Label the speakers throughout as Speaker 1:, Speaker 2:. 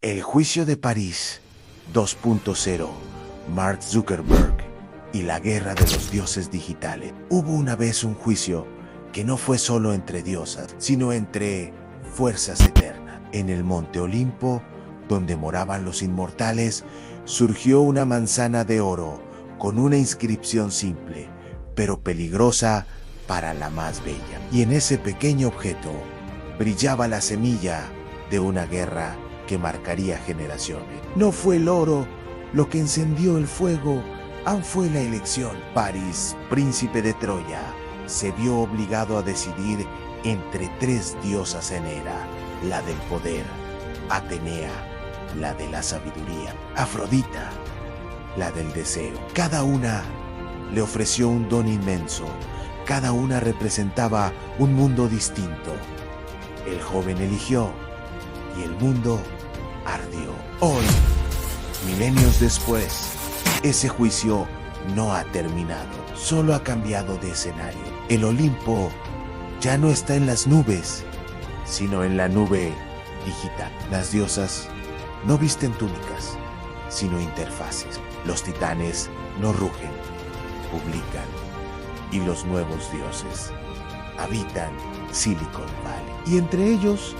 Speaker 1: El juicio de París 2.0, Mark Zuckerberg y la guerra de los dioses digitales. Hubo una vez un juicio que no fue solo entre diosas, sino entre fuerzas eternas. En el monte Olimpo, donde moraban los inmortales, surgió una manzana de oro con una inscripción simple, pero peligrosa para la más bella. Y en ese pequeño objeto brillaba la semilla de una guerra que marcaría generaciones. No fue el oro lo que encendió el fuego, aún fue la elección. París, príncipe de Troya, se vio obligado a decidir entre tres diosas en Hera: la del poder, Atenea, la de la sabiduría, Afrodita, la del deseo. Cada una le ofreció un don inmenso, cada una representaba un mundo distinto. El joven eligió y el mundo ardió. Hoy, milenios después, ese juicio no ha terminado, solo ha cambiado de escenario. El Olimpo ya no está en las nubes, sino en la nube digital. Las diosas no visten túnicas, sino interfaces. Los titanes no rugen, publican. Y los nuevos dioses habitan Silicon Valley. Y entre ellos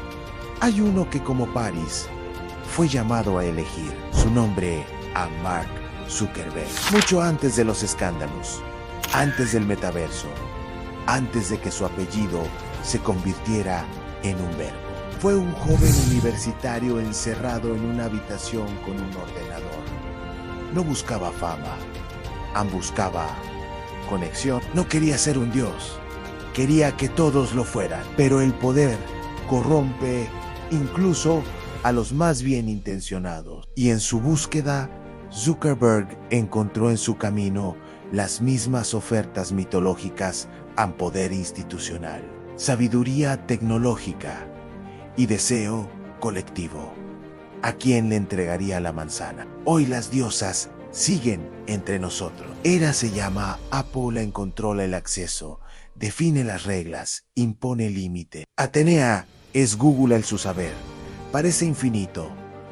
Speaker 1: hay uno que, como París, fue llamado a elegir su nombre a Mark Zuckerberg. Mucho antes de los escándalos, antes del metaverso, antes de que su apellido se convirtiera en un verbo. Fue un joven universitario encerrado en una habitación con un ordenador. No buscaba fama, buscaba conexión. No quería ser un dios, quería que todos lo fueran. Pero el poder corrompe incluso a los más bien intencionados. Y en su búsqueda, Zuckerberg encontró en su camino las mismas ofertas mitológicas a poder institucional, sabiduría tecnológica y deseo colectivo. ¿A quién le entregaría la manzana? Hoy las diosas siguen entre nosotros. Hera se llama, Apple encontró el acceso, define las reglas, impone el límite. Atenea es Google en su saber, parece infinito.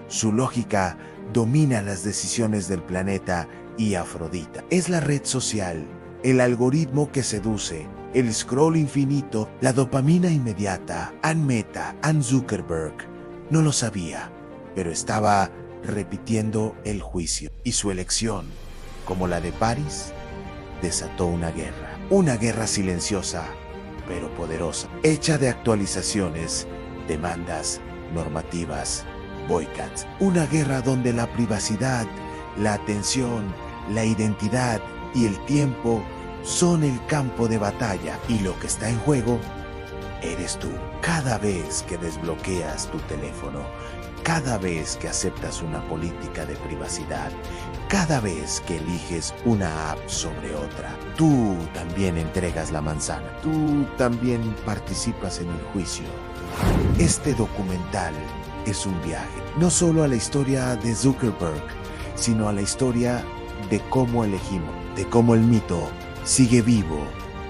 Speaker 1: Su lógica domina las decisiones del planeta. Y Afrodita es la red social, el algoritmo que seduce, el scroll infinito, la dopamina inmediata. Meta, Zuckerberg no lo sabía, pero estaba repitiendo el juicio. Y su elección, como la de París, desató una guerra silenciosa, pero poderosa, hecha de actualizaciones, demandas, normativas, boicots. Una guerra donde la privacidad, la atención, la identidad y el tiempo son el campo de batalla, y lo que está en juego eres tú. Cada vez que desbloqueas tu teléfono, cada vez que aceptas una política de privacidad, cada vez que eliges una app sobre otra, tú también entregas la manzana. Tú también participas en el juicio. Este documental es un viaje, no solo a la historia de Zuckerberg, sino a la historia de cómo elegimos, de cómo el mito sigue vivo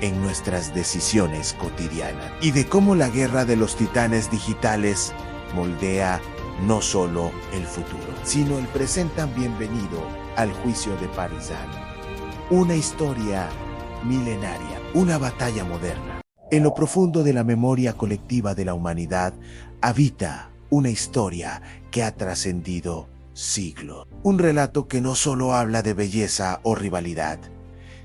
Speaker 1: en nuestras decisiones cotidianas, y de cómo la guerra de los titanes digitales moldea no solo el futuro, sino el presente. Bienvenido al juicio de París, una historia milenaria, una batalla moderna. En lo profundo de la memoria colectiva de la humanidad habita una historia que ha trascendido siglos. Un relato que no solo habla de belleza o rivalidad,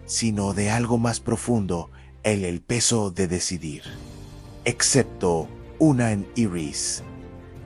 Speaker 1: sino de algo más profundo en el peso de decidir. Excepto una en Iris,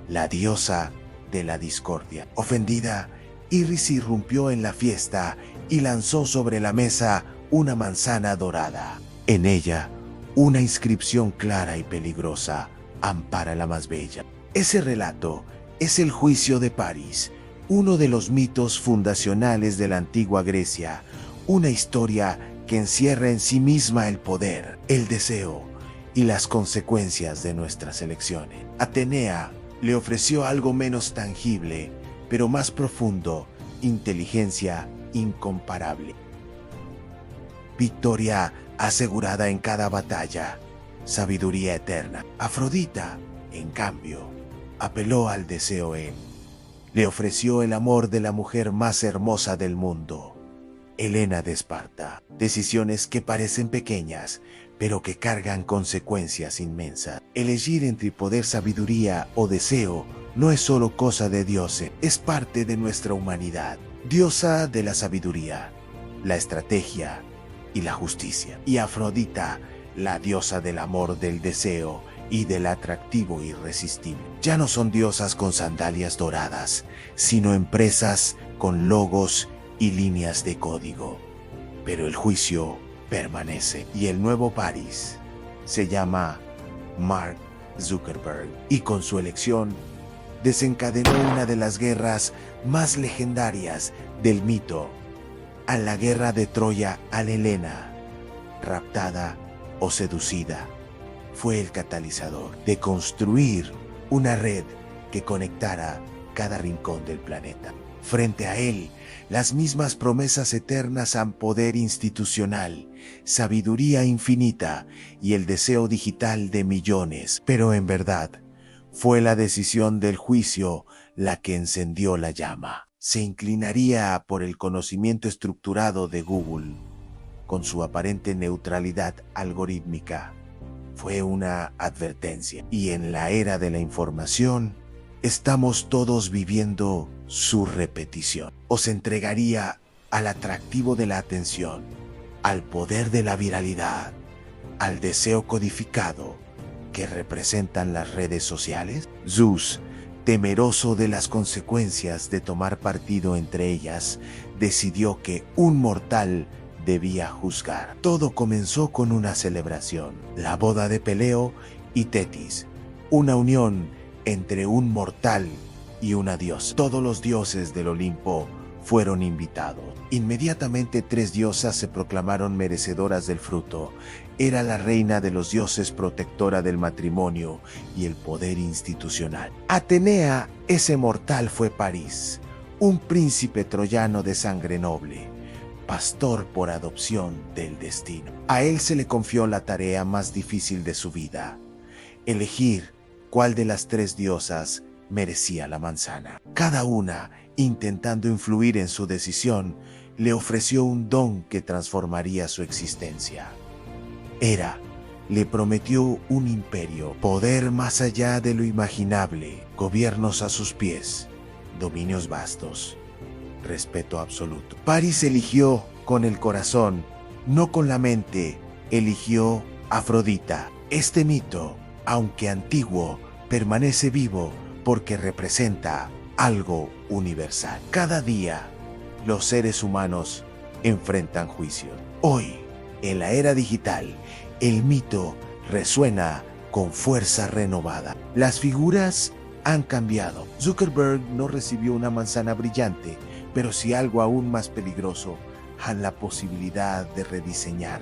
Speaker 1: la diosa de la discordia. Ofendida, Iris irrumpió en la fiesta y lanzó sobre la mesa una manzana dorada. En ella, una inscripción clara y peligrosa: ampara la más bella. Ese relato es el juicio de París, uno de los mitos fundacionales de la antigua Grecia, una historia que encierra en sí misma el poder, el deseo y las consecuencias de nuestras elecciones. Atenea le ofreció algo menos tangible, pero más profundo: inteligencia incomparable, victoria asegurada en cada batalla, sabiduría eterna. Afrodita, en cambio, apeló al deseo en Le ofreció el amor de la mujer más hermosa del mundo, Helena de Esparta. Decisiones que parecen pequeñas, pero que cargan consecuencias inmensas. Elegir entre poder, sabiduría o deseo no es solo cosa de dioses, es parte de nuestra humanidad. Diosa de la sabiduría, la estrategia y la justicia. Y Afrodita, la diosa del amor, del deseo y del atractivo irresistible. Ya no son diosas con sandalias doradas, sino empresas con logos y líneas de código. Pero el juicio permanece y el nuevo París se llama Mark Zuckerberg, y con su elección desencadenó una de las guerras más legendarias del mito, a la guerra de Troya. Al Helena, raptada o seducida, fue el catalizador de construir una red que conectara cada rincón del planeta. Frente a él, las mismas promesas eternas a poder institucional, sabiduría infinita y el deseo digital de millones. Pero en verdad, fue la decisión del juicio la que encendió la llama. Se inclinaría por el conocimiento estructurado de Google, con su aparente neutralidad algorítmica. Fue una advertencia. Y en la era de la información, estamos todos viviendo su repetición. Os entregaría al atractivo de la atención, al poder de la viralidad, al deseo codificado que representan las redes sociales. Zeus, temeroso de las consecuencias de tomar partido entre ellas, decidió que un mortal debía juzgar. Todo comenzó con una celebración, la boda de Peleo y Tetis, una unión entre un mortal y una diosa. Todos los dioses del Olimpo fueron invitados. Inmediatamente 3 diosas se proclamaron merecedoras del fruto. Era la reina de los dioses, protectora del matrimonio y el poder institucional. Atenea, ese mortal, fue París, un príncipe troyano de sangre noble, pastor por adopción del destino. A él se le confió la tarea más difícil de su vida: elegir cuál de las 3 diosas merecía la manzana. Cada una, intentando influir en su decisión, le ofreció un don que transformaría su existencia. Hera le prometió un imperio, poder más allá de lo imaginable, gobiernos a sus pies, dominios vastos, respeto absoluto. París eligió con el corazón, no con la mente. Eligió Afrodita. Este mito, aunque antiguo, permanece vivo porque representa algo universal. Cada día, los seres humanos enfrentan juicio. Hoy, en la era digital, el mito resuena con fuerza renovada. Las figuras han cambiado. Zuckerberg no recibió una manzana brillante, pero sí algo aún más peligroso: a la posibilidad de rediseñar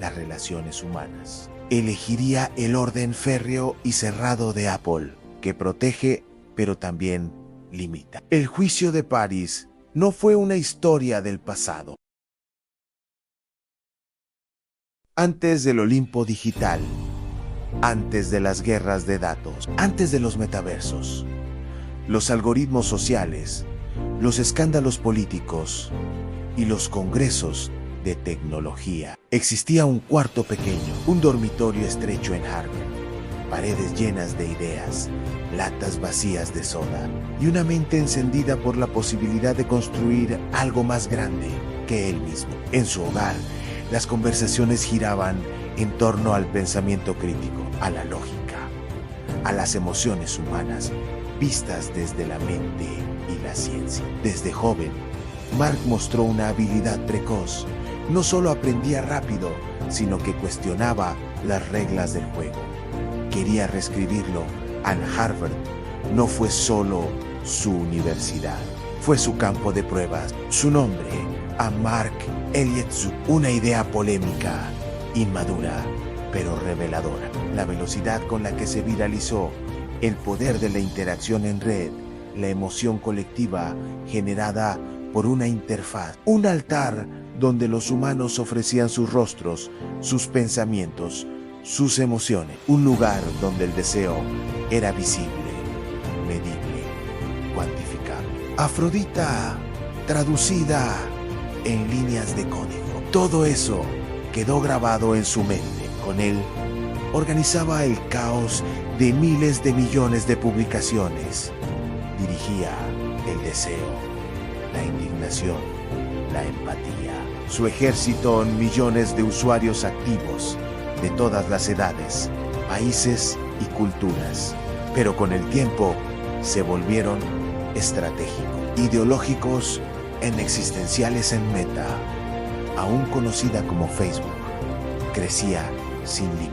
Speaker 1: las relaciones humanas. Elegiría el orden férreo y cerrado de Apple, que protege pero también limita. El juicio de París no fue una historia del pasado. Antes del Olimpo digital, antes de las guerras de datos, antes de los metaversos, los algoritmos sociales, los escándalos políticos y los congresos de tecnología, existía un cuarto pequeño, un dormitorio estrecho en Harvard, paredes llenas de ideas, latas vacías de soda y una mente encendida por la posibilidad de construir algo más grande que él mismo. En su hogar, las conversaciones giraban en torno al pensamiento crítico, a la lógica, a las emociones humanas, vistas desde la mente y la ciencia. Desde joven, Mark mostró una habilidad precoz. No solo aprendía rápido, sino que cuestionaba las reglas del juego. Quería reescribirlo. And Harvard no fue solo su universidad, fue su campo de pruebas. Su nombre, a Mark Eliot, una idea polémica, inmadura, pero reveladora. La velocidad con la que se viralizó, el poder de la interacción en red, la emoción colectiva generada por una interfaz, un altar donde los humanos ofrecían sus rostros, sus pensamientos, sus emociones, un lugar donde el deseo era visible, medible, cuantificable. Afrodita, traducida en líneas de código. Todo eso quedó grabado en su mente. Con él, organizaba el caos de miles de millones de publicaciones. Dirigía el deseo, la indignación, la empatía. Su ejército en millones de usuarios activos de todas las edades, países y culturas. Pero con el tiempo se volvieron estratégicos, ideológicos en existenciales en Meta, aún conocida como Facebook, crecía sin límite.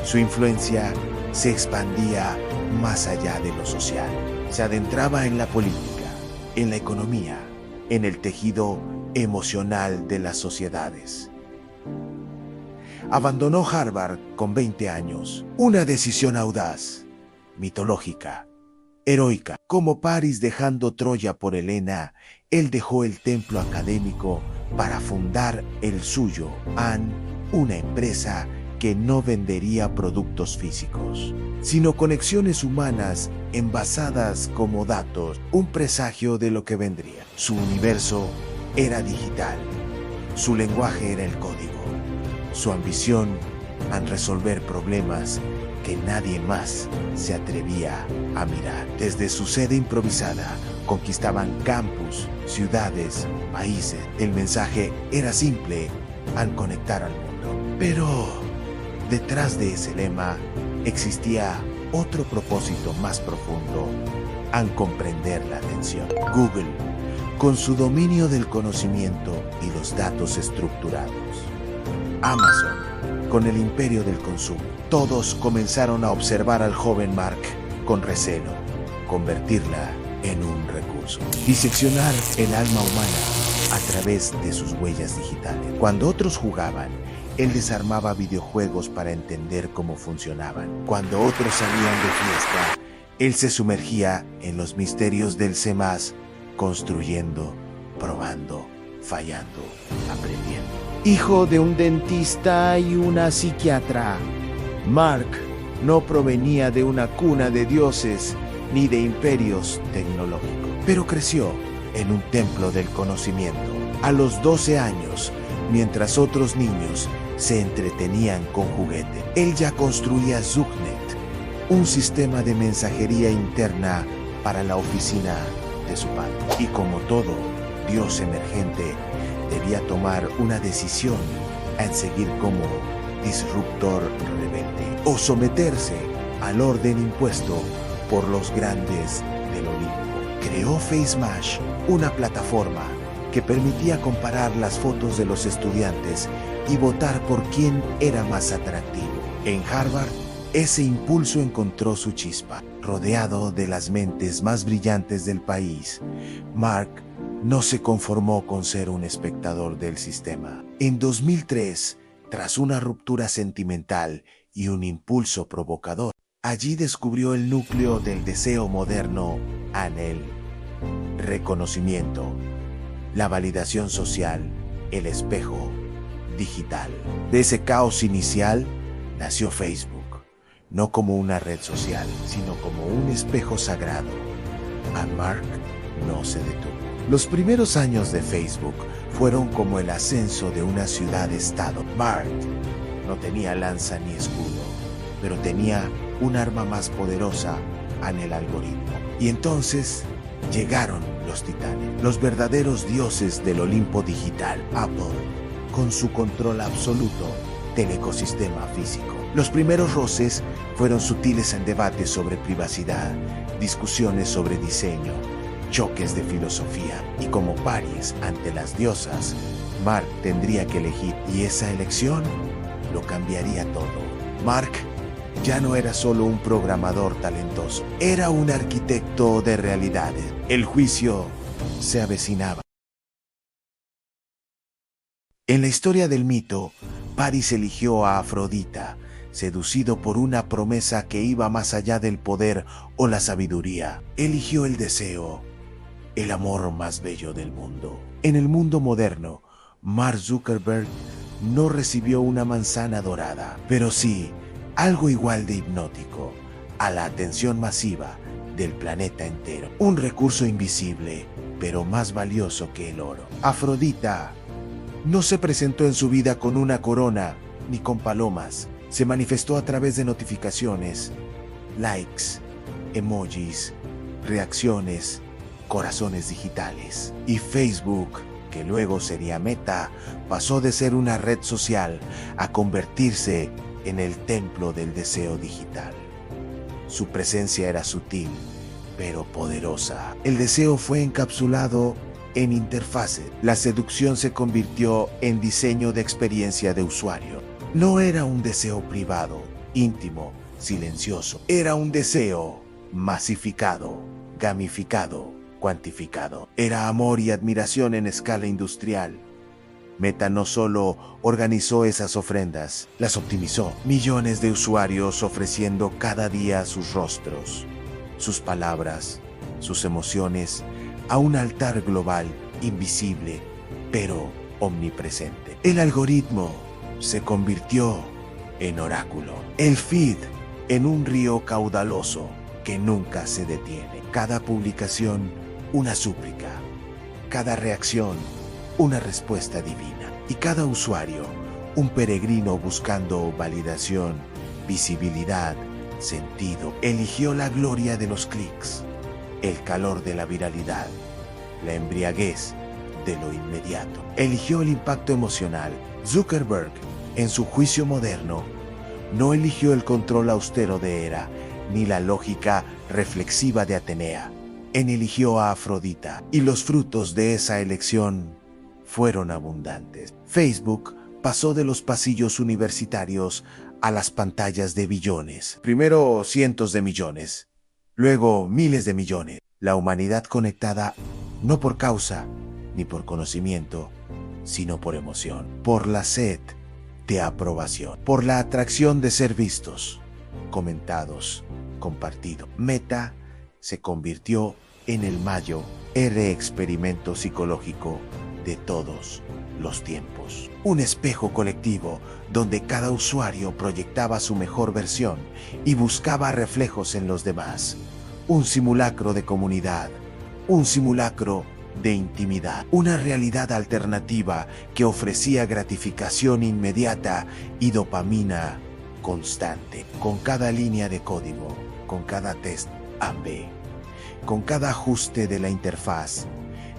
Speaker 1: Su influencia se expandía más allá de lo social. Se adentraba en la política, en la economía, en el tejido emocional de las sociedades. Abandonó Harvard con 20 años, una decisión audaz, mitológica, heroica. Como Paris dejando Troya por Helena, él dejó el templo académico para fundar el suyo, una empresa que no vendería productos físicos, sino conexiones humanas envasadas como datos, un presagio de lo que vendría. Su universo era digital, su lenguaje era el código, su ambición en resolver problemas que nadie más se atrevía a mirar. Desde su sede improvisada, conquistaban campus, ciudades, países. El mensaje era simple: al conectar al mundo. Pero detrás de ese lema existía otro propósito más profundo: al comprender la atención. Google, con su dominio del conocimiento y los datos estructurados. Amazon, con el imperio del consumo. Todos comenzaron a observar al joven Mark con recelo, convertirla en un recurso, diseccionar el alma humana a través de sus huellas digitales. Cuando otros jugaban, él desarmaba videojuegos para entender cómo funcionaban. Cuando otros salían de fiesta, él se sumergía en los misterios del C++, construyendo, probando, fallando, aprendiendo. Hijo de un dentista y una psiquiatra, Mark no provenía de una cuna de dioses ni de imperios tecnológicos, pero creció en un templo del conocimiento. A los 12 años, mientras otros niños se entretenían con juguetes, él ya construía Zugnet, un sistema de mensajería interna para la oficina de su padre. Y como todo dios emergente, debía tomar una decisión en seguir como disruptor rebelde o someterse al orden impuesto por los grandes del Olimpo. Creó FaceMash, una plataforma que permitía comparar las fotos de los estudiantes y votar por quién era más atractivo. En Harvard, ese impulso encontró su chispa. Rodeado de las mentes más brillantes del país, Mark no se conformó con ser un espectador del sistema. En 2003, tras una ruptura sentimental y un impulso provocador, allí descubrió el núcleo del deseo moderno en el reconocimiento, la validación social, el espejo digital. De ese caos inicial nació Facebook, no como una red social, sino como un espejo sagrado. A Mark no se detuvo. Los primeros años de Facebook fueron como el ascenso de una ciudad-estado. Mark no tenía lanza ni escudo, pero tenía un arma más poderosa en el algoritmo. Y entonces llegaron los titanes, los verdaderos dioses del Olimpo digital. Apple, con su control absoluto del ecosistema físico. Los primeros roces fueron sutiles en debates sobre privacidad, discusiones sobre diseño, choques de filosofía, y como Paris ante las diosas, Mark tendría que elegir, y esa elección lo cambiaría todo. Mark ya no era solo un programador talentoso, era un arquitecto de realidades. El juicio se avecinaba. En la historia del mito, Paris eligió a Afrodita, seducido por una promesa que iba más allá del poder o la sabiduría. Eligió el deseo, el amor más bello del mundo. En el mundo moderno, Mark Zuckerberg no recibió una manzana dorada, pero sí algo igual de hipnótico: a la atención masiva del planeta entero. Un recurso invisible, pero más valioso que el oro. Afrodita no se presentó en su vida con una corona ni con palomas. Se manifestó a través de notificaciones, likes, emojis, reacciones, corazones digitales. Y Facebook, que luego sería Meta, pasó de ser una red social a convertirse en el templo del deseo digital. Su presencia era sutil, pero poderosa. El deseo fue encapsulado en interfaces. La seducción se convirtió en diseño de experiencia de usuario. No era un deseo privado, íntimo, silencioso. Era un deseo masificado, gamificado, cuantificado. Era amor y admiración en escala industrial. Meta no solo organizó esas ofrendas, las optimizó. Millones de usuarios ofreciendo cada día sus rostros, sus palabras, sus emociones a un altar global, invisible, pero omnipresente. El algoritmo se convirtió en oráculo. El feed en un río caudaloso que nunca se detiene. Cada publicación, una súplica. Cada reacción, una respuesta divina. Y cada usuario, un peregrino buscando validación, visibilidad, sentido. Eligió la gloria de los clics, el calor de la viralidad, la embriaguez de lo inmediato. Eligió el impacto emocional. Zuckerberg, en su juicio moderno, no eligió el control austero de Hera, ni la lógica reflexiva de Atenea. Eligió a Afrodita, y los frutos de esa elección fueron abundantes. Facebook pasó de los pasillos universitarios a las pantallas de billones. Primero cientos de millones, luego miles de millones. La humanidad conectada no por causa ni por conocimiento, sino por emoción, por la sed de aprobación, por la atracción de ser vistos, comentados, compartidos. Meta se convirtió en el mayor experimento psicológico de todos los tiempos. Un espejo colectivo donde cada usuario proyectaba su mejor versión y buscaba reflejos en los demás. Un simulacro de comunidad, un simulacro de intimidad, una realidad alternativa que ofrecía gratificación inmediata y dopamina constante. Con cada línea de código, con cada test A/B, con cada ajuste de la interfaz,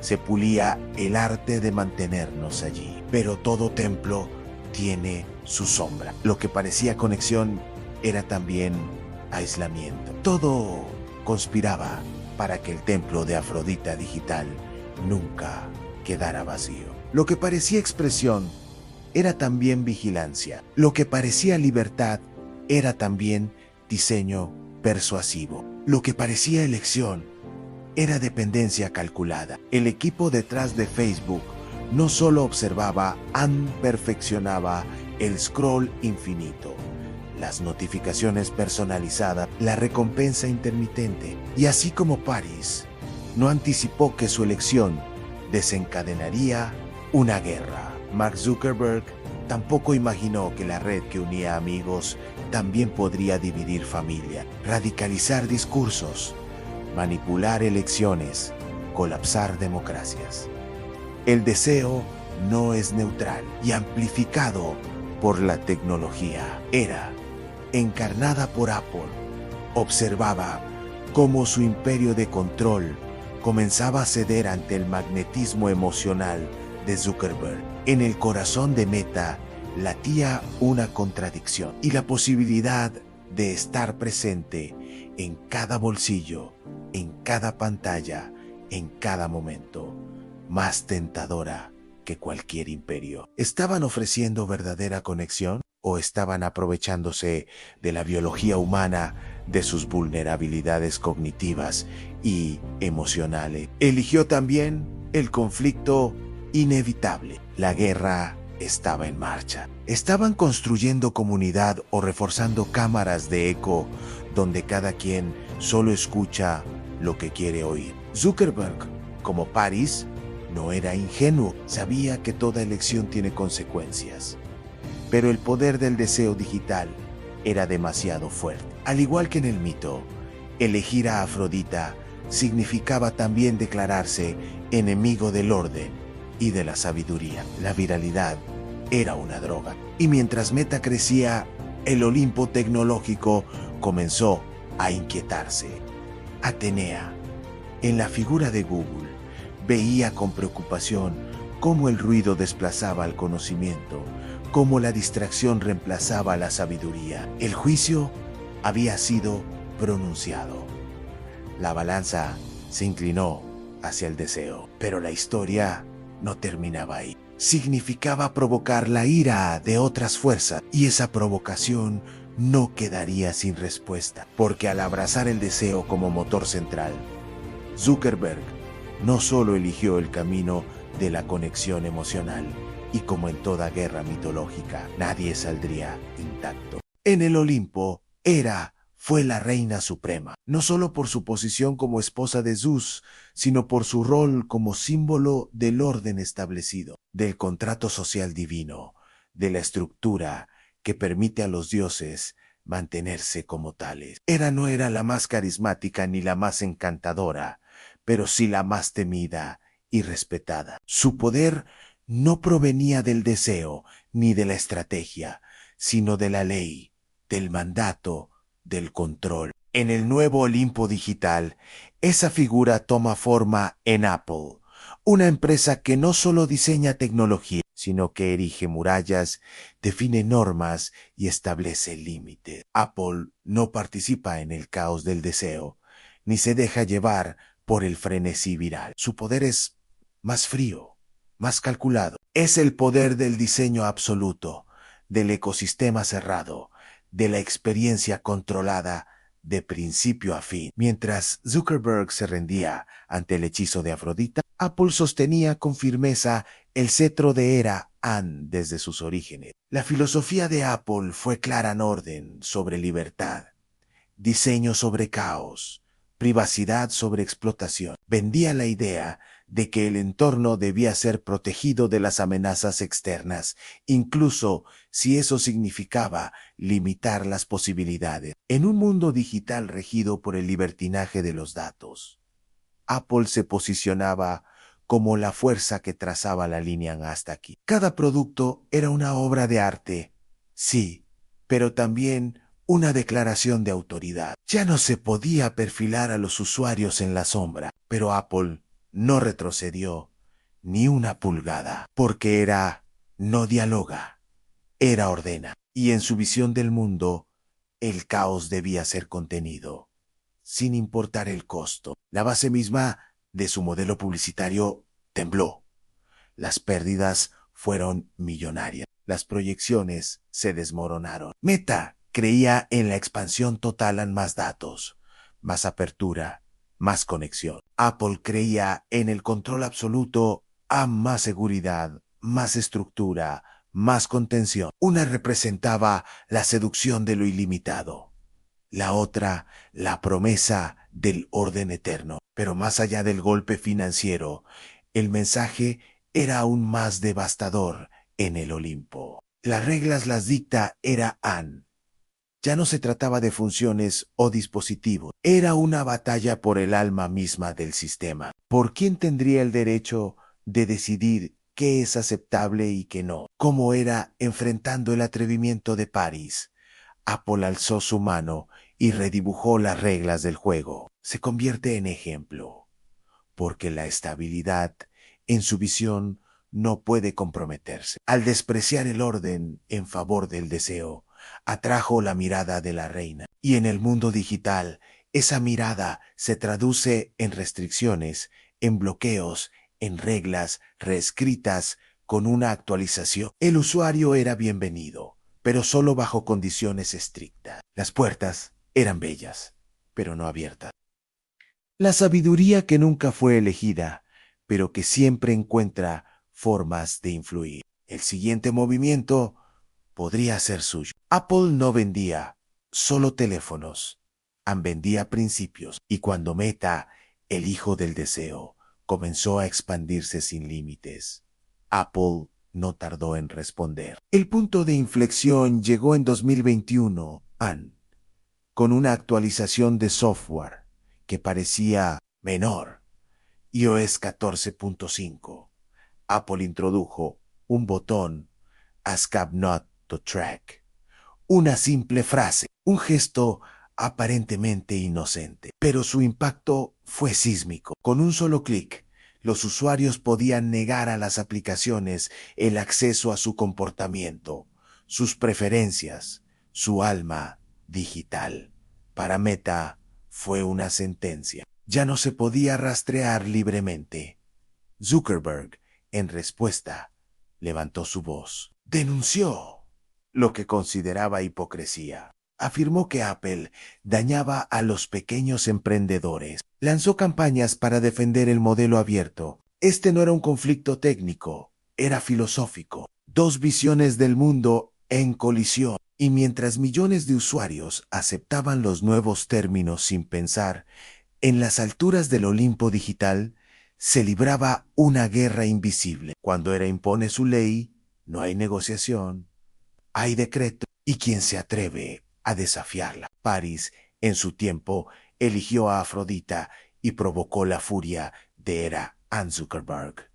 Speaker 1: se pulía el arte de mantenernos allí. Pero todo templo tiene su sombra. Lo que parecía conexión era también aislamiento. Todo conspiraba para que el templo de Afrodita digital nunca quedara vacío. Lo que parecía expresión era también vigilancia. Lo que parecía libertad era también diseño persuasivo. Lo que parecía elección era dependencia calculada. El equipo detrás de Facebook no solo observaba, perfeccionaba el scroll infinito, las notificaciones personalizadas, la recompensa intermitente. Y así como Paris no anticipó que su elección desencadenaría una guerra, Mark Zuckerberg tampoco imaginó que la red que unía amigos también podría dividir familia, radicalizar discursos, manipular elecciones, colapsar democracias. El deseo no es neutral y amplificado por la tecnología. Era encarnada por Apple. Observaba cómo su imperio de control comenzaba a ceder ante el magnetismo emocional de Zuckerberg. En el corazón de Meta latía una contradicción y la posibilidad de estar presente en cada bolsillo, en cada pantalla, en cada momento, más tentadora que cualquier imperio. ¿Estaban ofreciendo verdadera conexión o estaban aprovechándose de la biología humana, de sus vulnerabilidades cognitivas y emocionales? Eligió también el conflicto inevitable. La guerra estaba en marcha. Estaban construyendo comunidad o reforzando cámaras de eco donde cada quien solo escucha lo que quiere oír. Zuckerberg, como Paris, no era ingenuo. Sabía que toda elección tiene consecuencias. Pero el poder del deseo digital era demasiado fuerte. Al igual que en el mito, Elegir a Afrodita significaba también declararse enemigo del orden y de la sabiduría. La viralidad era una droga. Y mientras Meta crecía, el Olimpo tecnológico comenzó a inquietarse. Atenea, en la figura de Google, veía con preocupación cómo el ruido desplazaba al conocimiento, cómo la distracción reemplazaba a la sabiduría. El juicio había sido pronunciado. La balanza se inclinó hacia el deseo, pero la historia no terminaba ahí. Significaba provocar la ira de otras fuerzas, y esa provocación no quedaría sin respuesta, porque al abrazar el deseo como motor central, Zuckerberg no solo eligió el camino de la conexión emocional, y como en toda guerra mitológica, nadie saldría intacto. En el Olimpo, Hera fue la reina suprema, no solo por su posición como esposa de Zeus, sino por su rol como símbolo del orden establecido, del contrato social divino, de la estructura que permite a los dioses mantenerse como tales. Hera no era la más carismática ni la más encantadora, pero sí la más temida y respetada. Su poder no provenía del deseo ni de la estrategia, sino de la ley, del mandato, del control. En el nuevo Olimpo digital, esa figura toma forma en Apple, una empresa que no solo diseña tecnología, sino que erige murallas, define normas y establece límites. Apple no participa en el caos del deseo, ni se deja llevar por el frenesí viral. Su poder es más frío, más calculado. Es el poder del diseño absoluto, del ecosistema cerrado, de la experiencia controlada de principio a fin. Mientras Zuckerberg se rendía ante el hechizo de Afrodita, Apple sostenía con firmeza el cetro de Hera desde sus orígenes. La filosofía de Apple fue clara en orden sobre libertad, diseño sobre caos, privacidad sobre explotación. Vendía la idea de que el entorno debía ser protegido de las amenazas externas, incluso si eso significaba limitar las posibilidades. En un mundo digital regido por el libertinaje de los datos, Apple se posicionaba como la fuerza que trazaba la línea hasta aquí. Cada producto era una obra de arte, sí, pero también una declaración de autoridad. Ya no se podía perfilar a los usuarios en la sombra, pero Apple no retrocedió ni una pulgada, porque no dialoga, era ordena. Y en su visión del mundo, el caos debía ser contenido, sin importar el costo. La base misma de su modelo publicitario tembló. Las pérdidas fueron millonarias. Las proyecciones se desmoronaron. Meta creía en la expansión total en más datos, más apertura, más conexión. Apple creía en el control absoluto a más seguridad, más estructura, más contención. Una representaba la seducción de lo ilimitado, la otra la promesa del orden eterno. Pero más allá del golpe financiero, el mensaje era aún más devastador en el Olimpo. Las reglas las dicta Hera An. Ya no se trataba de funciones o dispositivos, era una batalla por el alma misma del sistema. ¿Por quién tendría el derecho de decidir qué es aceptable y qué no? ¿Cómo era enfrentando el atrevimiento de París? Apple alzó su mano y redibujó las reglas del juego. Se convierte en ejemplo, porque la estabilidad en su visión no puede comprometerse. Al despreciar el orden en favor del deseo, atrajo la mirada de la reina. Y en el mundo digital, esa mirada se traduce en restricciones, en bloqueos, en reglas reescritas con una actualización. El usuario era bienvenido, pero solo bajo condiciones estrictas. Las puertas eran bellas, pero no abiertas. La sabiduría que nunca fue elegida, pero que siempre encuentra formas de influir. El siguiente movimiento podría ser suyo. Apple no vendía solo teléfonos, vendía principios. Y cuando Meta, el hijo del deseo, comenzó a expandirse sin límites, Apple no tardó en responder. El punto de inflexión llegó en 2021, con una actualización de software que parecía menor, iOS 14.5, Apple introdujo un botón ASCAP Not to Track. Una simple frase, un gesto aparentemente inocente, pero su impacto fue sísmico. Con un solo clic, los usuarios podían negar a las aplicaciones el acceso a su comportamiento, sus preferencias, su alma digital. Para Meta fue una sentencia. Ya no se podía rastrear libremente. Zuckerberg, en respuesta, levantó su voz. Denunció lo que consideraba hipocresía. Afirmó que Apple dañaba a los pequeños emprendedores. Lanzó campañas para defender el modelo abierto. Este no era un conflicto técnico, era filosófico. Dos visiones del mundo en colisión. Y mientras millones de usuarios aceptaban los nuevos términos sin pensar, en las alturas del Olimpo digital se libraba una guerra invisible. Cuando Hera impone su ley, no hay negociación, hay decreto, y quien se atreve a desafiarla. Paris, en su tiempo, eligió a Afrodita y provocó la furia de Hera and Zuckerberg.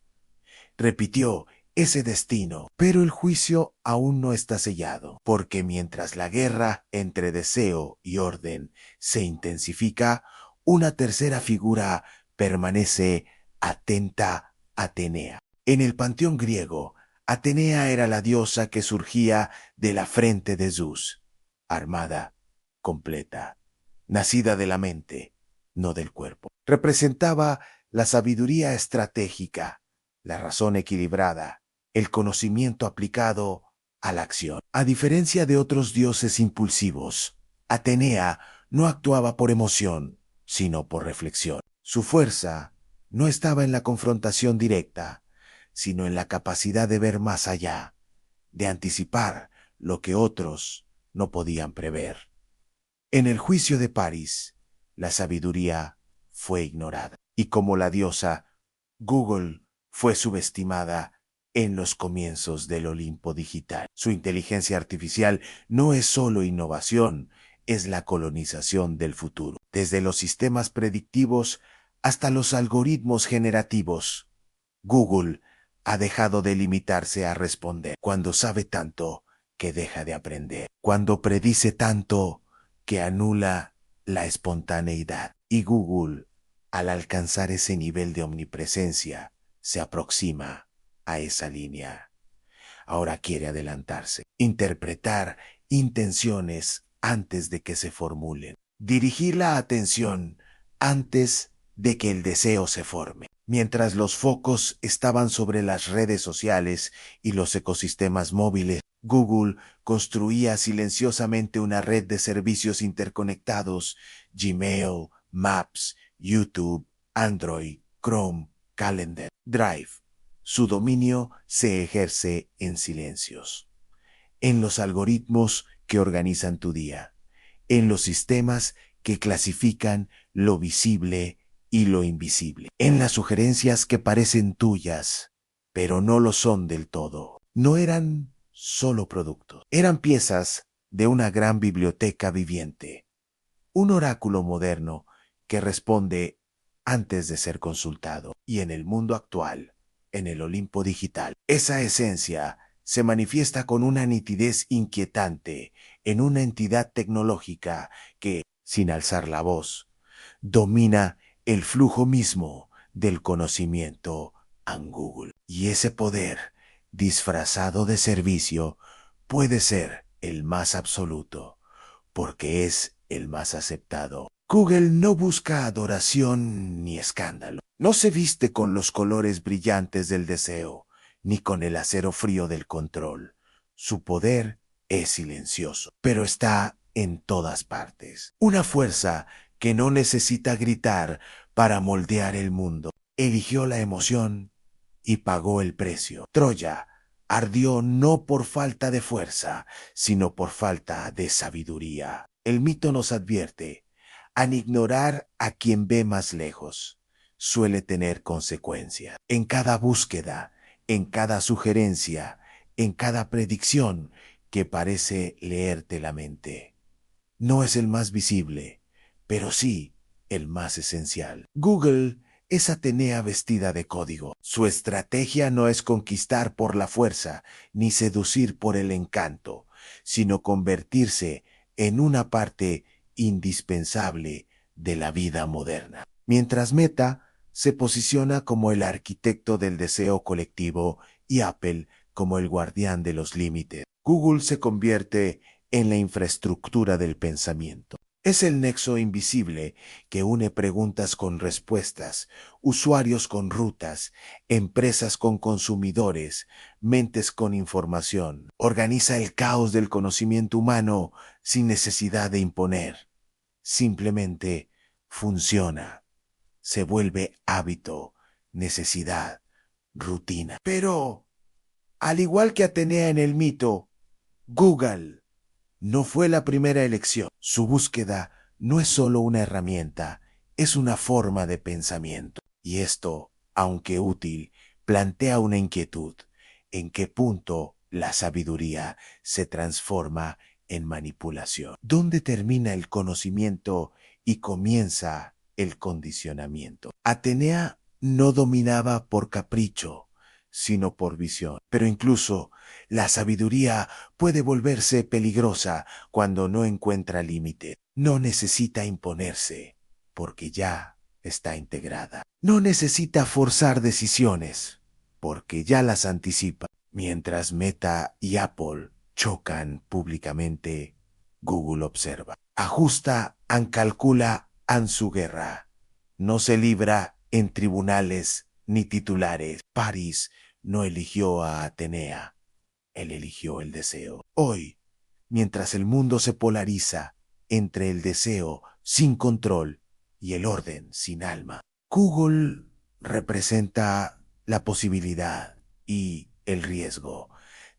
Speaker 1: Repitió ese destino, pero el juicio aún no está sellado, porque mientras la guerra entre deseo y orden se intensifica, una tercera figura permanece atenta: Atenea. En el panteón griego, Atenea era la diosa que surgía de la frente de Zeus, armada, completa, nacida de la mente, no del cuerpo. Representaba la sabiduría estratégica, la razón equilibrada, el conocimiento aplicado a la acción. A diferencia de otros dioses impulsivos, Atenea no actuaba por emoción, sino por reflexión. Su fuerza no estaba en la confrontación directa, sino en la capacidad de ver más allá, de anticipar lo que otros no podían prever. En el juicio de París, la sabiduría fue ignorada, y como la diosa, Google fue subestimada en los comienzos del Olimpo digital. Su inteligencia artificial no es solo innovación, es la colonización del futuro. Desde los sistemas predictivos hasta los algoritmos generativos, Google ha dejado de limitarse a responder. Cuando sabe tanto que deja de aprender. Cuando predice tanto que anula la espontaneidad. Y Google, al alcanzar ese nivel de omnipresencia, se aproxima a esa línea. Ahora quiere adelantarse, interpretar intenciones antes de que se formulen, dirigir la atención antes de que el deseo se forme. Mientras los focos estaban sobre las redes sociales y los ecosistemas móviles, Google construía silenciosamente una red de servicios interconectados: Gmail, Maps, YouTube, Android, Chrome, Calendar, Drive. Su dominio se ejerce en silencios, en los algoritmos que organizan tu día, en los sistemas que clasifican lo visible y lo invisible, en las sugerencias que parecen tuyas, pero no lo son del todo. No eran solo productos, eran piezas de una gran biblioteca viviente, un oráculo moderno que responde antes de ser consultado. Y en el mundo actual, en el Olimpo digital, esa esencia se manifiesta con una nitidez inquietante en una entidad tecnológica que, sin alzar la voz, domina el flujo mismo del conocimiento en Google. Y ese poder, disfrazado de servicio, puede ser el más absoluto, porque es el más aceptado. Google no busca adoración ni escándalo. No se viste con los colores brillantes del deseo, ni con el acero frío del control. Su poder es silencioso, pero está en todas partes. Una fuerza que no necesita gritar para moldear el mundo. Eligió la emoción y pagó el precio. Troya ardió no por falta de fuerza, sino por falta de sabiduría. El mito nos advierte: al ignorar a quien ve más lejos, suele tener consecuencias. En cada búsqueda, en cada sugerencia, en cada predicción que parece leerte la mente. No es el más visible, pero sí el más esencial. Google es Atenea vestida de código. Su estrategia no es conquistar por la fuerza, ni seducir por el encanto, sino convertirse en una parte indispensable de la vida moderna. Mientras Meta se posiciona como el arquitecto del deseo colectivo y Apple como el guardián de los límites, Google se convierte en la infraestructura del pensamiento. Es el nexo invisible que une preguntas con respuestas, usuarios con rutas, empresas con consumidores, mentes con información. Organiza el caos del conocimiento humano sin necesidad de imponer. Simplemente funciona. Se vuelve hábito, necesidad, rutina. Pero, al igual que Atenea en el mito, Google no fue la primera elección. Su búsqueda no es solo una herramienta, es una forma de pensamiento. Y esto, aunque útil, plantea una inquietud. ¿En qué punto la sabiduría se transforma en manipulación? ¿Dónde termina el conocimiento y comienza el condicionamiento? Atenea no dominaba por capricho, sino por visión. Pero incluso la sabiduría puede volverse peligrosa cuando no encuentra límite. No necesita imponerse, porque ya está integrada. No necesita forzar decisiones, porque ya las anticipa. Mientras Meta y Apple chocan públicamente, Google observa. Ajusta, calcula, su guerra. No se libra en tribunales ni titulares. París no eligió a Atenea, él eligió el deseo. Hoy, mientras el mundo se polariza entre el deseo sin control y el orden sin alma, Google representa la posibilidad y el riesgo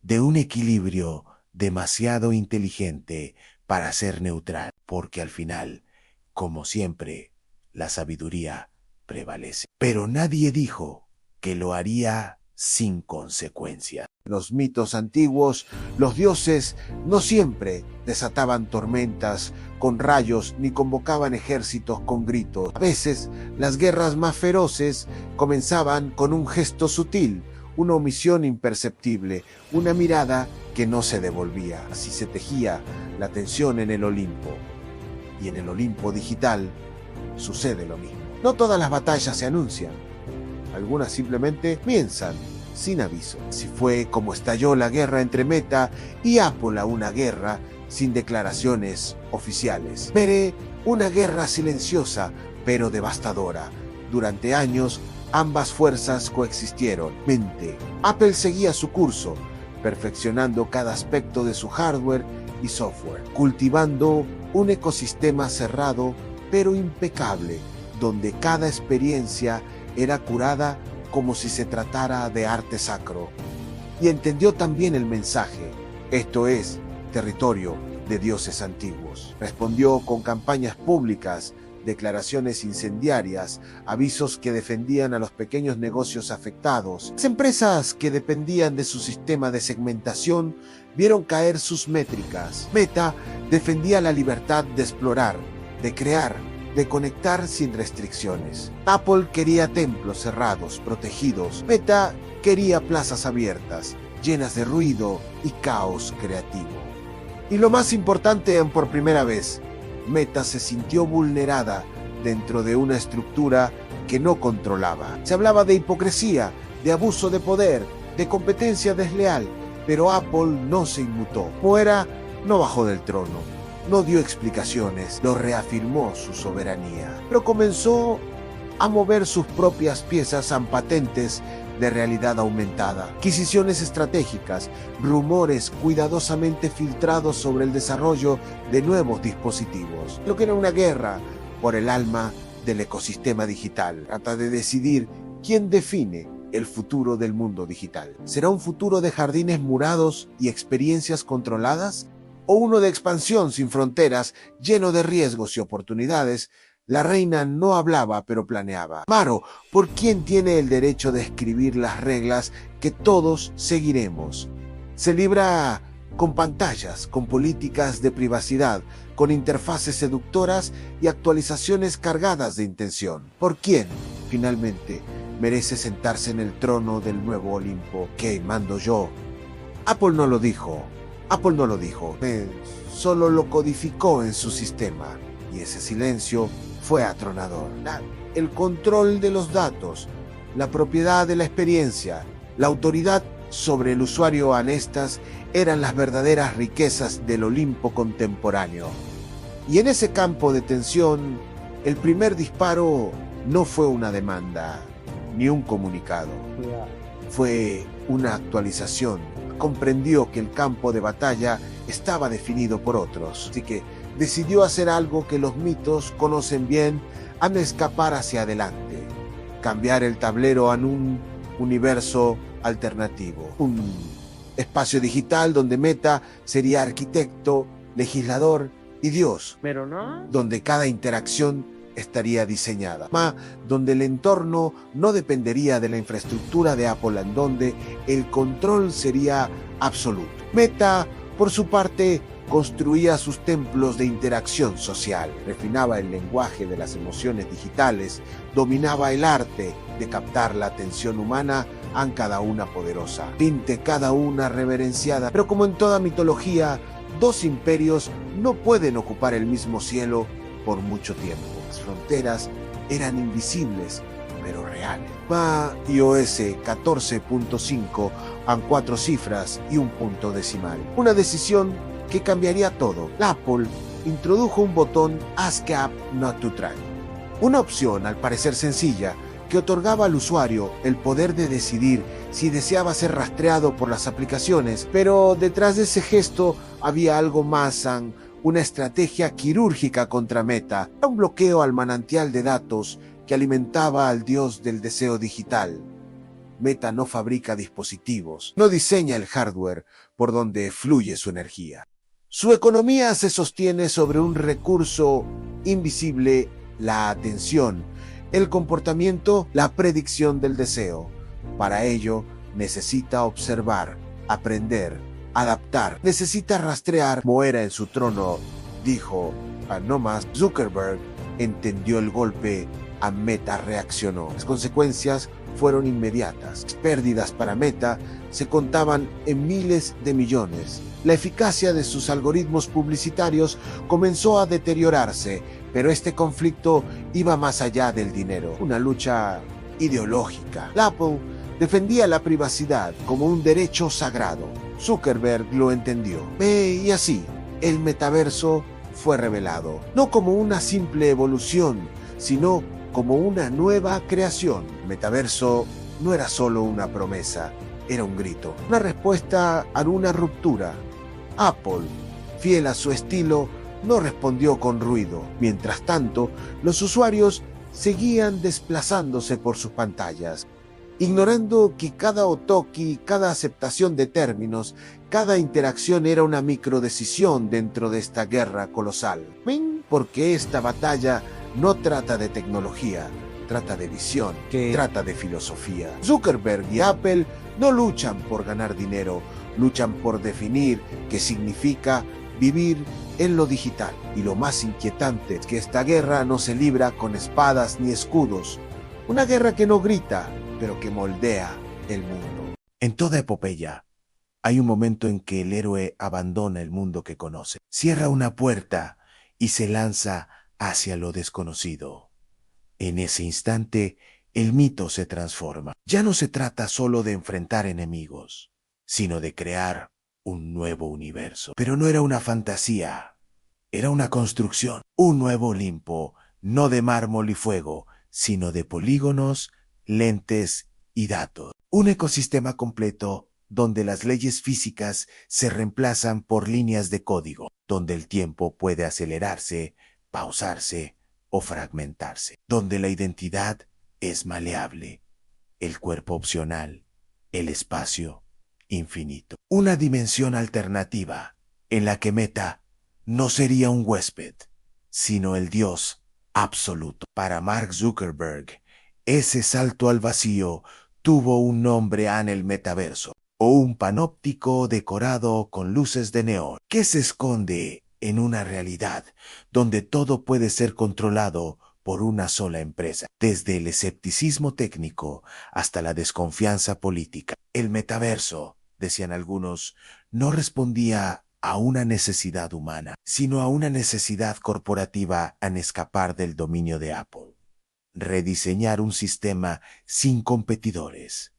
Speaker 1: de un equilibrio demasiado inteligente para ser neutral, porque al final, como siempre, la sabiduría prevalece. Pero nadie dijo que lo haría sin consecuencias. En los mitos antiguos, los dioses no siempre desataban tormentas con rayos ni convocaban ejércitos con gritos. A veces, las guerras más feroces comenzaban con un gesto sutil, una omisión imperceptible, una mirada que no se devolvía. Así se tejía la tensión en el Olimpo. Y en el Olimpo digital sucede lo mismo. No todas las batallas se anuncian. Algunas simplemente comienzan sin aviso. Así fue como estalló la guerra entre Meta y Apple, una guerra sin declaraciones oficiales. Veré una guerra silenciosa pero devastadora. Durante años, ambas fuerzas coexistieron. Apple seguía su curso, perfeccionando cada aspecto de su hardware y software, cultivando un ecosistema cerrado pero impecable, donde cada experiencia era curada como si se tratara de arte sacro. Y entendió también el mensaje: esto es territorio de dioses antiguos. Respondió con campañas públicas, declaraciones incendiarias, avisos que defendían a los pequeños negocios afectados. Las empresas que dependían de su sistema de segmentación vieron caer sus métricas. Meta defendía la libertad de explorar, de crear, de conectar sin restricciones. Apple quería templos cerrados, protegidos. Meta quería plazas abiertas, llenas de ruido y caos creativo. Y lo más importante, por primera vez, Meta se sintió vulnerada dentro de una estructura que no controlaba. Se hablaba de hipocresía, de abuso de poder, de competencia desleal, pero Apple no se inmutó. Como era, no bajó del trono. No dio explicaciones, no reafirmó su soberanía, pero comenzó a mover sus propias piezas a patentes de realidad aumentada, adquisiciones estratégicas, rumores cuidadosamente filtrados sobre el desarrollo de nuevos dispositivos. Lo que era una guerra por el alma del ecosistema digital. Trata de decidir quién define el futuro del mundo digital. ¿Será un futuro de jardines murados y experiencias controladas? ¿O uno de expansión sin fronteras, lleno de riesgos y oportunidades? La reina no hablaba, pero planeaba. Maro, ¿por quién tiene el derecho de escribir las reglas que todos seguiremos? Se libra con pantallas, con políticas de privacidad, con interfaces seductoras y actualizaciones cargadas de intención. ¿Por quién, finalmente, merece sentarse en el trono del nuevo Olimpo? ¿Qué mando yo? Apple no lo dijo. Apple no lo dijo. Solo lo codificó en su sistema. Y ese silencio fue atronador. El control de los datos, la propiedad de la experiencia, la autoridad sobre el usuario honestas eran las verdaderas riquezas del Olimpo contemporáneo. Y en ese campo de tensión, el primer disparo no fue una demanda, ni un comunicado. Fue una actualización. Comprendió que el campo de batalla estaba definido por otros, así que decidió hacer algo que los mitos conocen bien, han escapar hacia adelante, cambiar el tablero a un universo alternativo, un espacio digital donde Meta sería arquitecto, legislador y Dios,
Speaker 2: Pero no.
Speaker 1: donde cada interacción estaría diseñada, donde el entorno no dependería de la infraestructura de Apple, en donde el control sería absoluto. Meta, por su parte, construía sus templos de interacción social, refinaba el lenguaje de las emociones digitales, dominaba el arte de captar la atención humana en cada una poderosa, pinte cada una reverenciada. Pero como en toda mitología, dos imperios no pueden ocupar el mismo cielo por mucho tiempo. Las fronteras eran invisibles, pero reales. iOS 14.5 en 4 cifras y un punto decimal. Una decisión que cambiaría todo. Apple introdujo un botón Ask App Not to Track. Una opción, al parecer sencilla, que otorgaba al usuario el poder de decidir si deseaba ser rastreado por las aplicaciones, pero detrás de ese gesto había algo más, una estrategia quirúrgica contra Meta, un bloqueo al manantial de datos que alimentaba al dios del deseo digital. Meta no fabrica dispositivos, no diseña el hardware por donde fluye su energía. Su economía se sostiene sobre un recurso invisible: la atención, el comportamiento, la predicción del deseo. Para ello, necesita observar, aprender, adaptar, necesita rastrear. Como era en su trono, dijo a no más. Zuckerberg entendió el golpe, a Meta reaccionó. Las consecuencias fueron inmediatas. Las pérdidas para Meta se contaban en miles de millones. La eficacia de sus algoritmos publicitarios comenzó a deteriorarse, pero este conflicto iba más allá del dinero, una lucha ideológica. Apple defendía la privacidad como un derecho sagrado. Zuckerberg lo entendió. Y así, el metaverso fue revelado, no como una simple evolución, sino como una nueva creación. El metaverso no era solo una promesa, era un grito, una respuesta a una ruptura. Apple, fiel a su estilo, no respondió con ruido. Mientras tanto, los usuarios seguían desplazándose por sus pantallas, ignorando que cada otoki, cada aceptación de términos, cada interacción era una microdecisión dentro de esta guerra colosal. Porque esta batalla no trata de tecnología, trata de visión, trata de filosofía. Zuckerberg y Apple no luchan por ganar dinero, luchan por definir qué significa vivir en lo digital. Y lo más inquietante es que esta guerra no se libra con espadas ni escudos. Una guerra que no grita, pero que moldea el mundo. En toda epopeya, hay un momento en que el héroe abandona el mundo que conoce, cierra una puerta y se lanza hacia lo desconocido. En ese instante, el mito se transforma. Ya no se trata solo de enfrentar enemigos, sino de crear un nuevo universo. Pero no era una fantasía, era una construcción, un nuevo Olimpo, no de mármol y fuego, sino de polígonos, lentes y datos. Un ecosistema completo donde las leyes físicas se reemplazan por líneas de código, donde el tiempo puede acelerarse, pausarse o fragmentarse, donde la identidad es maleable, el cuerpo opcional, el espacio infinito. Una dimensión alternativa en la que Meta no sería un huésped, sino el Dios absoluto. Para Mark Zuckerberg, ese salto al vacío tuvo un nombre en el metaverso: o un panóptico decorado con luces de neón, que se esconde en una realidad donde todo puede ser controlado por una sola empresa, desde el escepticismo técnico hasta la desconfianza política. El metaverso, decían algunos, no respondía a una necesidad humana, sino a una necesidad corporativa en escapar del dominio de Apple. Rediseñar un sistema sin competidores,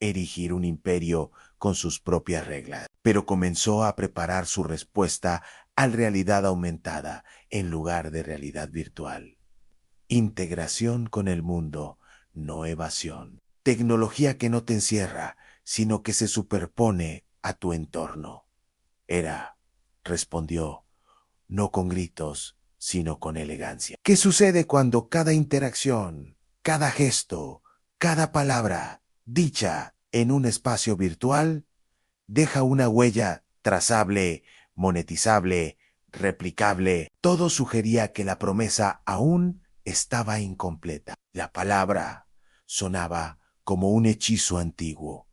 Speaker 1: erigir un imperio con sus propias reglas, pero comenzó a preparar su respuesta a realidad aumentada en lugar de realidad virtual. Integración con el mundo, no evasión. Tecnología que no te encierra, sino que se superpone a tu entorno. Era, respondió, no con gritos, sino con elegancia. ¿Qué sucede cuando cada interacción, cada gesto, cada palabra dicha en un espacio virtual deja una huella trazable, monetizable, replicable? Todo sugería que la promesa aún estaba incompleta. La palabra sonaba como un hechizo antiguo,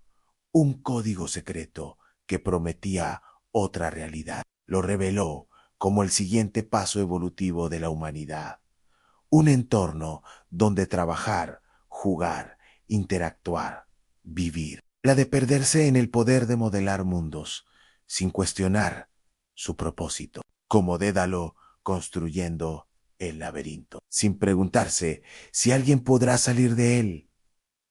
Speaker 1: un código secreto que prometía otra realidad. Lo reveló como el siguiente paso evolutivo de la humanidad. Un entorno donde trabajar, jugar, interactuar, vivir. La de perderse en el poder de modelar mundos, sin cuestionar su propósito, como Dédalo construyendo el laberinto, sin preguntarse si alguien podrá salir de él,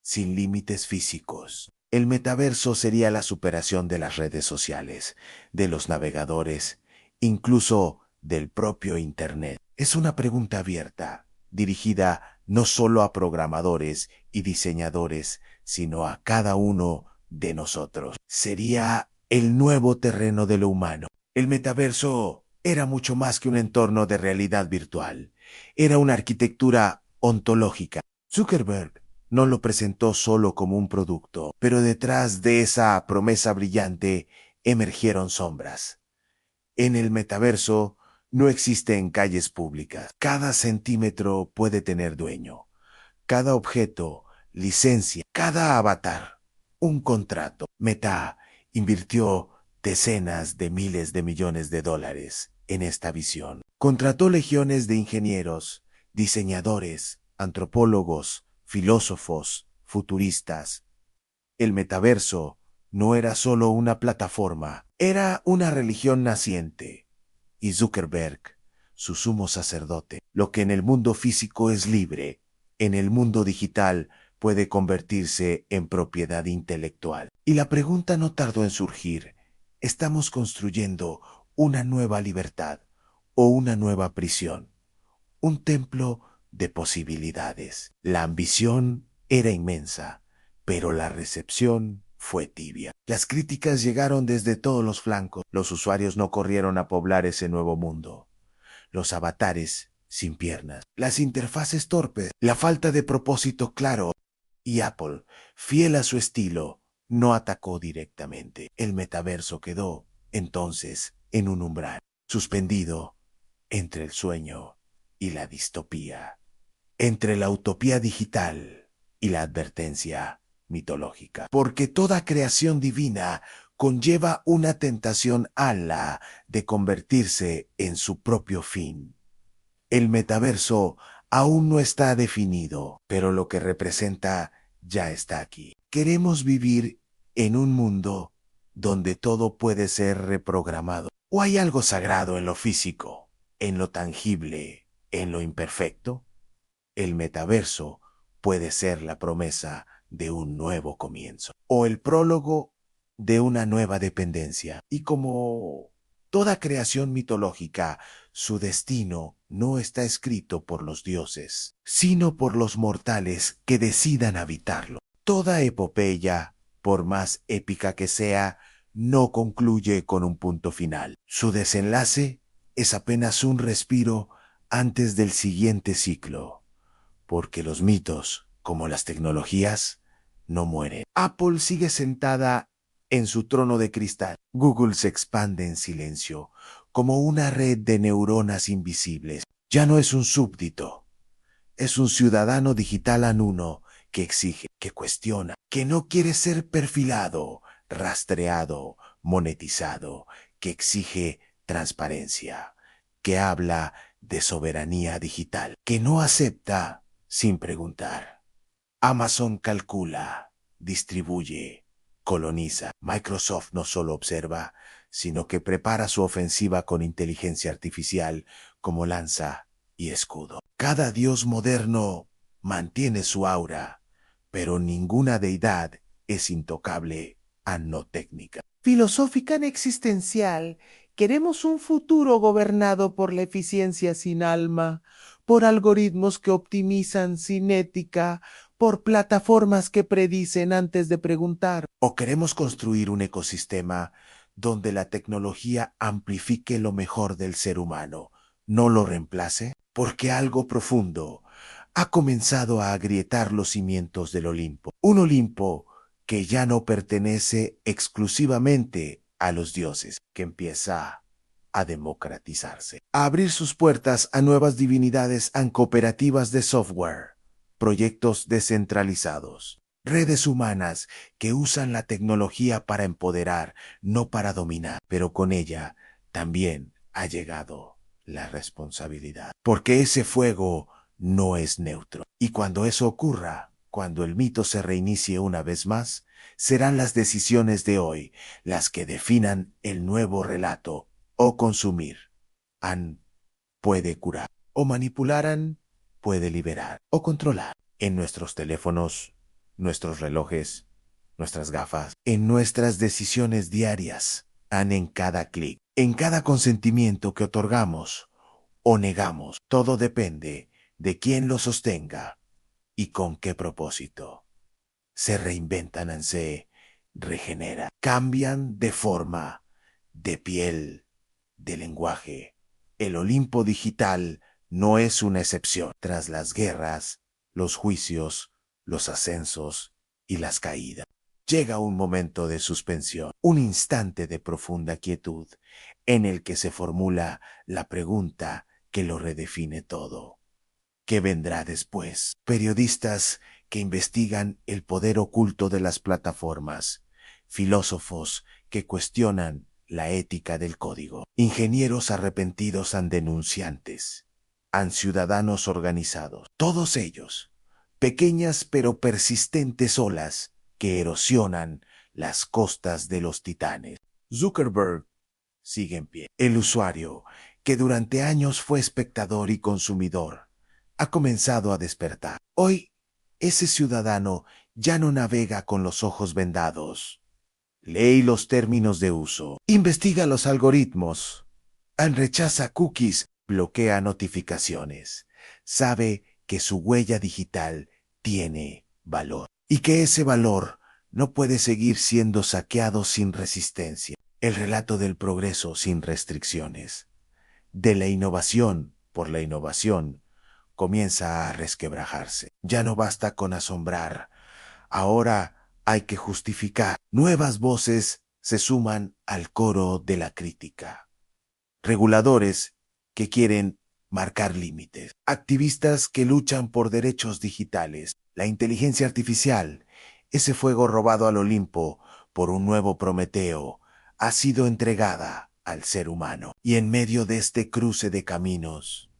Speaker 1: sin límites físicos. El metaverso sería la superación de las redes sociales, de los navegadores, incluso del propio Internet. Es una pregunta abierta, dirigida no solo a programadores y diseñadores, sino a cada uno de nosotros. Sería el nuevo terreno de lo humano. El metaverso era mucho más que un entorno de realidad virtual. Era una arquitectura ontológica. Zuckerberg no lo presentó solo como un producto, pero detrás de esa promesa brillante emergieron sombras. En el metaverso no existen calles públicas. Cada centímetro puede tener dueño. Cada objeto, licencia, cada avatar, un contrato. Meta invirtió decenas de miles de millones de dólares en esta visión. Contrató legiones de ingenieros, diseñadores, antropólogos, filósofos, futuristas. El metaverso no era solo una plataforma, era una religión naciente. Y Zuckerberg, su sumo sacerdote, lo que en el mundo físico es libre, en el mundo digital puede convertirse en propiedad intelectual. Y la pregunta no tardó en surgir. ¿Estamos construyendo una nueva libertad o una nueva prisión? Un templo de posibilidades. La ambición era inmensa, pero la recepción fue tibia. Las críticas llegaron desde todos los flancos. Los usuarios no corrieron a poblar ese nuevo mundo. Los avatares sin piernas, las interfaces torpes, la falta de propósito claro. Y Apple, fiel a su estilo, no atacó directamente. El metaverso quedó, entonces, en un umbral, suspendido entre el sueño y la distopía, entre la utopía digital y la advertencia mitológica. Porque toda creación divina conlleva una tentación ala de convertirse en su propio fin. El metaverso aún no está definido, pero lo que representa ya está aquí. Queremos vivir en un mundo donde todo puede ser reprogramado. ¿O hay algo sagrado en lo físico, en lo tangible, en lo imperfecto? El metaverso puede ser la promesa de un nuevo comienzo o el prólogo de una nueva dependencia. Y como toda creación mitológica, su destino no está escrito por los dioses, sino por los mortales que decidan habitarlo. Toda epopeya, por más épica que sea, no concluye con un punto final. Su desenlace es apenas un respiro antes del siguiente ciclo. Porque los mitos, como las tecnologías, no mueren. Apple sigue sentada en su trono de cristal. Google se expande en silencio, como una red de neuronas invisibles. Ya no es un súbdito, es un ciudadano digital anuno que exige, que cuestiona, que no quiere ser perfilado rastreado, monetizado, que exige transparencia, que habla de soberanía digital, que no acepta sin preguntar. Amazon calcula, distribuye, coloniza. Microsoft no solo observa, sino que prepara su ofensiva con inteligencia artificial como lanza y escudo. Cada dios moderno mantiene su aura, pero ninguna deidad es intocable a no técnica.
Speaker 2: Filosófica en existencial, queremos un futuro gobernado por la eficiencia sin alma, por algoritmos que optimizan sin ética, por plataformas que predicen antes de preguntar.
Speaker 1: ¿O queremos construir un ecosistema donde la tecnología amplifique lo mejor del ser humano, no lo reemplace? Porque algo profundo ha comenzado a agrietar los cimientos del Olimpo. Un Olimpo que ya no pertenece exclusivamente a los dioses, que empieza a democratizarse, a abrir sus puertas a nuevas divinidades en cooperativas de software, proyectos descentralizados, redes humanas que usan la tecnología para empoderar, no para dominar, pero con ella también ha llegado la responsabilidad, porque ese fuego no es neutro. Y cuando eso ocurra, cuando el mito se reinicie una vez más, serán las decisiones de hoy las que definan el nuevo relato. O consumir, an puede curar, o manipular, puede liberar, o controlar. En nuestros teléfonos, nuestros relojes, nuestras gafas, en nuestras decisiones diarias, en cada clic, en cada consentimiento que otorgamos o negamos. Todo depende de quién lo sostenga y con qué propósito. Se reinventan, se regeneran, cambian de forma, de piel, de lenguaje. El Olimpo digital no es una excepción. Tras las guerras, los juicios, los ascensos y las caídas, llega un momento de suspensión, un instante de profunda quietud en el que se formula la pregunta que lo redefine todo. ¿Qué vendrá después? Periodistas que investigan el poder oculto de las plataformas, filósofos que cuestionan la ética del código, ingenieros arrepentidos an denunciantes, an ciudadanos organizados, todos ellos, pequeñas pero persistentes olas que erosionan las costas de los titanes. Zuckerberg sigue en pie. El usuario, que durante años fue espectador y consumidor, ha comenzado a despertar. Hoy, ese ciudadano ya no navega con los ojos vendados. Lee los términos de uso, investiga los algoritmos, rechaza cookies, bloquea notificaciones. Sabe que su huella digital tiene valor y que ese valor no puede seguir siendo saqueado sin resistencia. El relato del progreso sin restricciones, de la innovación por la innovación, comienza a resquebrajarse. Ya no basta con asombrar. Ahora hay que justificar. Nuevas voces se suman al coro de la crítica. Reguladores que quieren marcar límites. Activistas que luchan por derechos digitales. La inteligencia artificial, ese fuego robado al Olimpo por un nuevo Prometeo, ha sido entregada al ser humano. Y en medio de este cruce de caminos,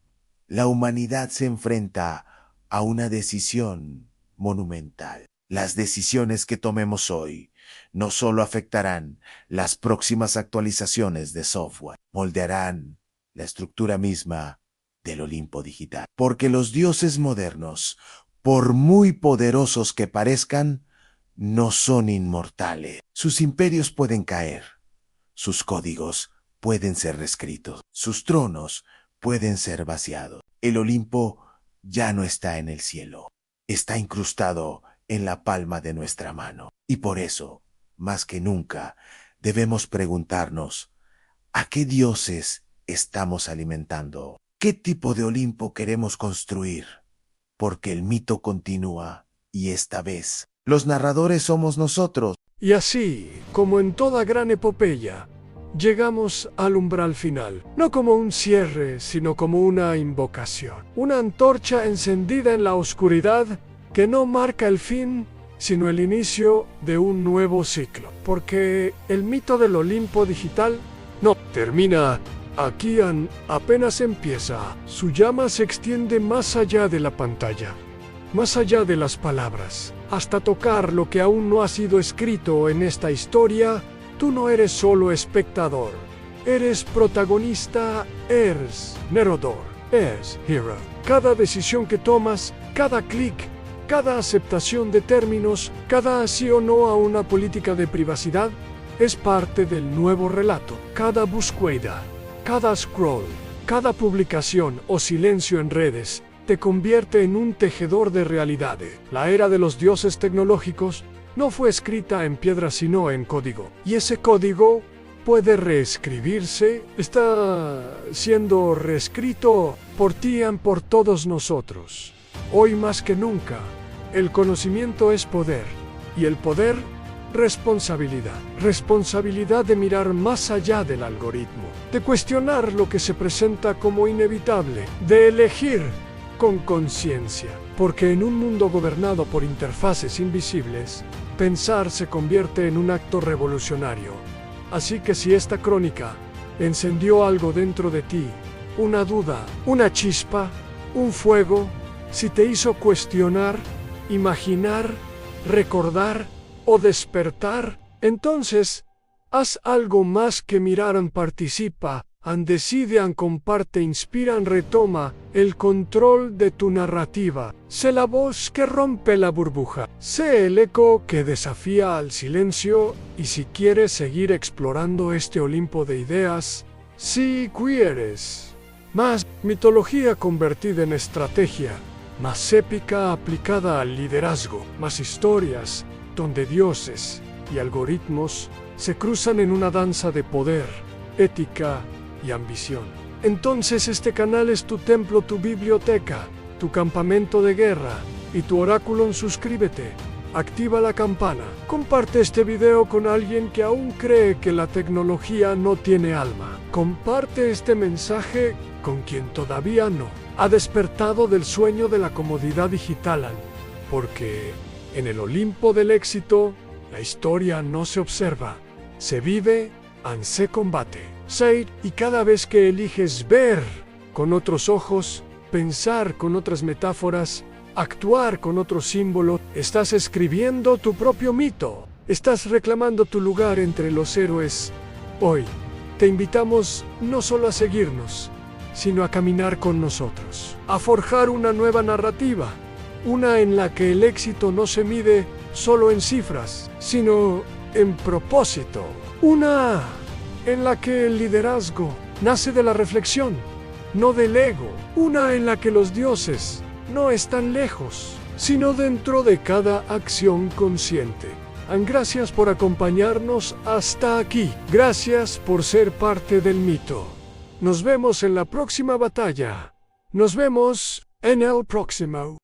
Speaker 1: la humanidad se enfrenta a una decisión monumental. Las decisiones que tomemos hoy no solo afectarán las próximas actualizaciones de software, moldearán la estructura misma del Olimpo digital. Porque los dioses modernos, por muy poderosos que parezcan, no son inmortales. Sus imperios pueden caer, sus códigos pueden ser reescritos, sus tronos pueden ser vaciados. El Olimpo ya no está en el cielo, está incrustado en la palma de nuestra mano. Y por eso, más que nunca, debemos preguntarnos, ¿a qué dioses estamos alimentando? ¿Qué tipo de Olimpo queremos construir? Porque el mito continúa y esta vez los narradores somos nosotros.
Speaker 3: Y así, como en toda gran epopeya, llegamos al umbral final, no como un cierre, sino como una invocación. Una antorcha encendida en la oscuridad que no marca el fin, sino el inicio de un nuevo ciclo. Porque el mito del Olimpo digital no termina aquí, apenas empieza. Su llama se extiende más allá de la pantalla, más allá de las palabras, hasta tocar lo que aún no ha sido escrito en esta historia. Tú no eres solo espectador, eres protagonista, eres narrador, eres hero. Cada decisión que tomas, cada clic, cada aceptación de términos, cada sí o no a una política de privacidad, es parte del nuevo relato. Cada búsqueda, cada scroll, cada publicación o silencio en redes te convierte en un tejedor de realidades. La era de los dioses tecnológicos no fue escrita en piedra sino en código. Y ese código puede reescribirse, está siendo reescrito por ti y por todos nosotros. Hoy más que nunca, el conocimiento es poder, y el poder, responsabilidad. Responsabilidad de mirar más allá del algoritmo, de cuestionar lo que se presenta como inevitable, de elegir con conciencia. Porque en un mundo gobernado por interfaces invisibles, pensar se convierte en un acto revolucionario. Así que si esta crónica encendió algo dentro de ti, una duda, una chispa, un fuego, si te hizo cuestionar, imaginar, recordar o despertar, entonces haz algo más que mirar. Participa, decide, comparte, inspira, retoma el control de tu narrativa. Sé la voz que rompe la burbuja. Sé el eco que desafía al silencio. Y si quieres seguir explorando este Olimpo de ideas, si quieres más mitología convertida en estrategia, más épica aplicada al liderazgo, más historias donde dioses y algoritmos se cruzan en una danza de poder, ética y ambición, entonces este canal es tu templo, tu biblioteca, tu campamento de guerra y tu oráculo. Suscríbete, activa la campana, comparte este video con alguien que aún cree que la tecnología no tiene alma. Comparte este mensaje con quien todavía no ha despertado del sueño de la comodidad digital, porque en el Olimpo del éxito, la historia no se observa, se vive, se combate. Y cada vez que eliges ver con otros ojos, pensar con otras metáforas, actuar con otros símbolos, estás escribiendo tu propio mito, estás reclamando tu lugar entre los héroes. Hoy, te invitamos no solo a seguirnos, sino a caminar con nosotros, a forjar una nueva narrativa, una en la que el éxito no se mide solo en cifras, sino en propósito, una en la que el liderazgo nace de la reflexión, no del ego, una en la que los dioses no están lejos, sino dentro de cada acción consciente. Gracias por acompañarnos hasta aquí, gracias por ser parte del mito. Nos vemos en la próxima batalla. Nos vemos en el próximo.